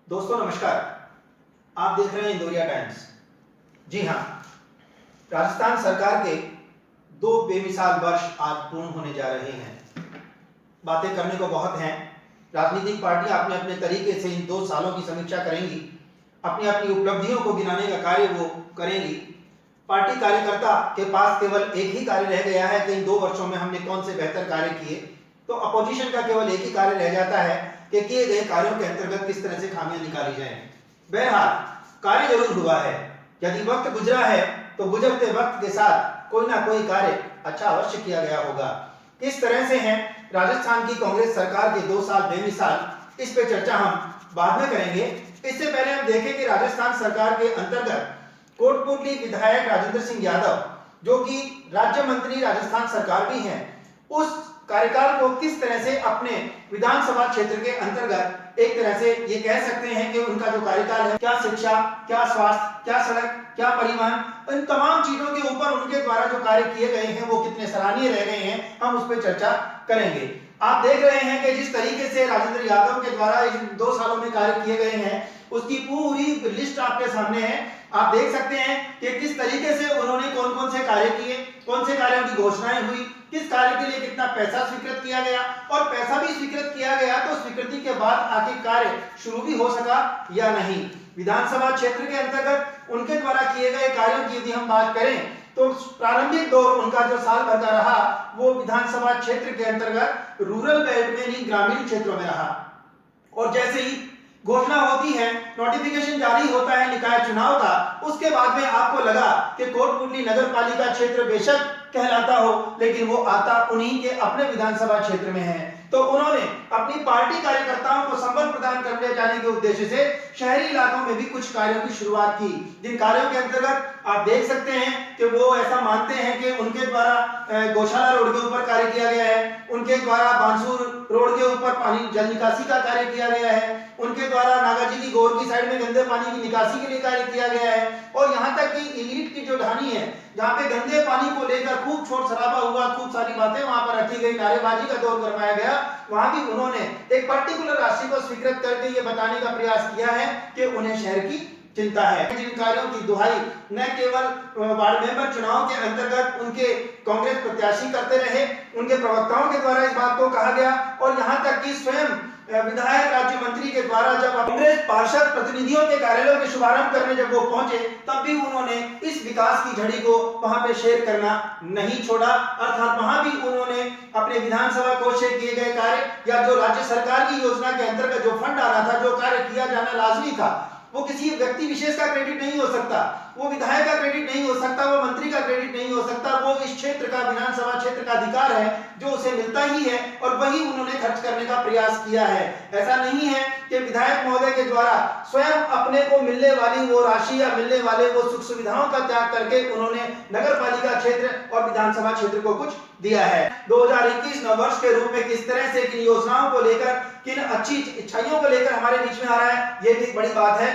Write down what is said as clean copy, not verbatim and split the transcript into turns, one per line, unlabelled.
दोस्तों नमस्कार। आप देख रहे हैं इंदौरिया टाइम्स। जी हाँ, राजस्थान सरकार के 2 बेमिसाल वर्ष आज पूर्ण होने जा रहे हैं। बातें करने को बहुत हैं। राजनीतिक पार्टियां अपने अपने तरीके से इन 2 सालों की समीक्षा करेंगी, अपनी अपनी उपलब्धियों को गिनाने का कार्य वो करेंगी। पार्टी कार्यकर्ता के पास केवल एक ही कार्य रह गया है कि इन 2 वर्षों में हमने कौन से बेहतर कार्य किए। तो अपोजिशन का केवल एक ही कार्य रह जाता है कि किए गए कार्यों के अंतर्गत किस तरह से खामियां निकाली जाएं। बहरहाल कार्य जरूर हुआ है। यदि वक्त गुजरा है तो गुजरते वक्त के साथ कोई ना कोई कार्य अच्छा अवश्य किया गया होगा। किस तरह से है राजस्थान की कांग्रेस सरकार के 2 साल बेमिसाल, इस पे चर्चा हम बाद में करेंगे। इससे पहले हम देखें कि राजस्थान सरकार के अंतर्गत कोटपुतली विधायक राजेंद्र सिंह यादव, जो कि राज्य मंत्री राजस्थान सरकार भी हैं, उस कार्यकाल को किस तरह से अपने विधानसभा क्षेत्र के अंतर्गत एक तरह से ये कह सकते हैं कि उनका जो कार्यकाल है, क्या शिक्षा, क्या स्वास्थ्य, क्या सड़क, क्या परिवहन, इन तमाम चीजों के ऊपर उनके द्वारा जो कार्य किए गए हैं वो कितने सराहनीय रह गए हैं, हम उस पर चर्चा करेंगे। आप देख रहे हैं कि जिस तरीके से राजेंद्र यादव के द्वारा इन 2 सालों में कार्य किए गए हैं उसकी पूरी लिस्ट आपके सामने है। आप देख सकते हैं कि किस तरीके से उन्होंने कौन कौन से कार्य किए, कौन से कार्यों की घोषणाएं हुई, किस कार्य के लिए कितना पैसा स्वीकृत किया गया, और पैसा भी स्वीकृत किया गया तो स्वीकृति के बाद आखिर कार्य शुरू भी हो सका या नहीं। विधानसभा क्षेत्र के अंतर्गत उनके द्वारा किए गए कार्यों की यदि हम बात करें तो प्रारंभिक दौर उनका जो साल भर का रहा वो विधानसभा क्षेत्र के अंतर्गत रूरल बेल्ट में नहीं, ग्रामीण क्षेत्रों में रहा। और जैसे ही घोषणा होती है, नोटिफिकेशन जारी होता है निकाय चुनाव का, उसके बाद में आपको लगा कि कोटपुतली नगर पालिका क्षेत्र बेशक कहलाता हो लेकिन वो आता उन्हीं के अपने विधानसभा क्षेत्र में है। तो उन्होंने अपनी पार्टी कार्यकर्ताओं को संबल प्रदान करने जाने के उद्देश्य से शहरी इलाकों में भी कुछ कार्यों की शुरुआत की, जिन कार्यों के अंतर्गत आप देख सकते हैं कि वो ऐसा मानते हैं कि उनके द्वारा गौशाला रोड के ऊपर कार्य किया गया है, उनके द्वारा बांसुर रोड के ऊपर पानी जल निकासी का कार्य किया गया है, उनके द्वारा नागाजी की गोर की साइड में गंदे पानी की निकासी के लिए कार्य किया गया है, और यहाँ तक कि इलीट की जो ढानी है जहाँ पे गंदे पानी को लेकर खूब शोर शराबा हुआ, खूब सारी बातें वहां पर रखी गई, नारेबाजी का दौर करवाया गया, वहां भी उन्होंने एक पर्टिकुलर राशि को स्वीकृत करके ये बताने का प्रयास किया है कि उन्हें शहर की चिंता है। जिन कार्यों की दुहाई न केवल वार्ड मेंबर चुनाव के अंतर्गत उनके कांग्रेस प्रत्याशी करते रहे, उनके प्रवक्ताओं के द्वारा इस बात को कहा गया, और यहाँ तक कि स्वयं विधायक राज्य मंत्री के द्वारा जब कांग्रेस पार्षद प्रतिनिधियों के कार्यालयों के शुभारंभ करने जब वो पहुंचे तब भी उन्होंने इस विकास की झड़ी को वहां पे शेयर करना नहीं छोड़ा। अर्थात वहां भी उन्होंने अपने विधानसभा कोष से किए गए कार्य या जो राज्य सरकार की योजना के अंतर्गत जो फंड आ रहा था, जो कार्य किया जाना लाजमी था, वो किसी व्यक्ति विशेष का क्रेडिट नहीं हो सकता, वो विधायक का क्रेडिट नहीं हो सकता, वो मंत्री का क्रेडिट नहीं हो सकता, वो इस क्षेत्र का, विधानसभा क्षेत्र का अधिकार है जो उसे मिलता ही है, और वही उन्होंने खर्च करने का प्रयास किया है। ऐसा नहीं है कि विधायक महोदय के द्वारा स्वयं अपने को मिलने वाली वो राशि या मिलने वाले वो सुख सुविधाओं का त्याग करके उन्होंने नगर पालिका क्षेत्र और विधानसभा क्षेत्र को कुछ दिया है। 2021 नववर्ष के रूप में किस तरह से किन योजनाओं को लेकर, किन अच्छी इच्छाइयों को लेकर हमारे बीच में आ रहा है, ये भी एक बड़ी बात है।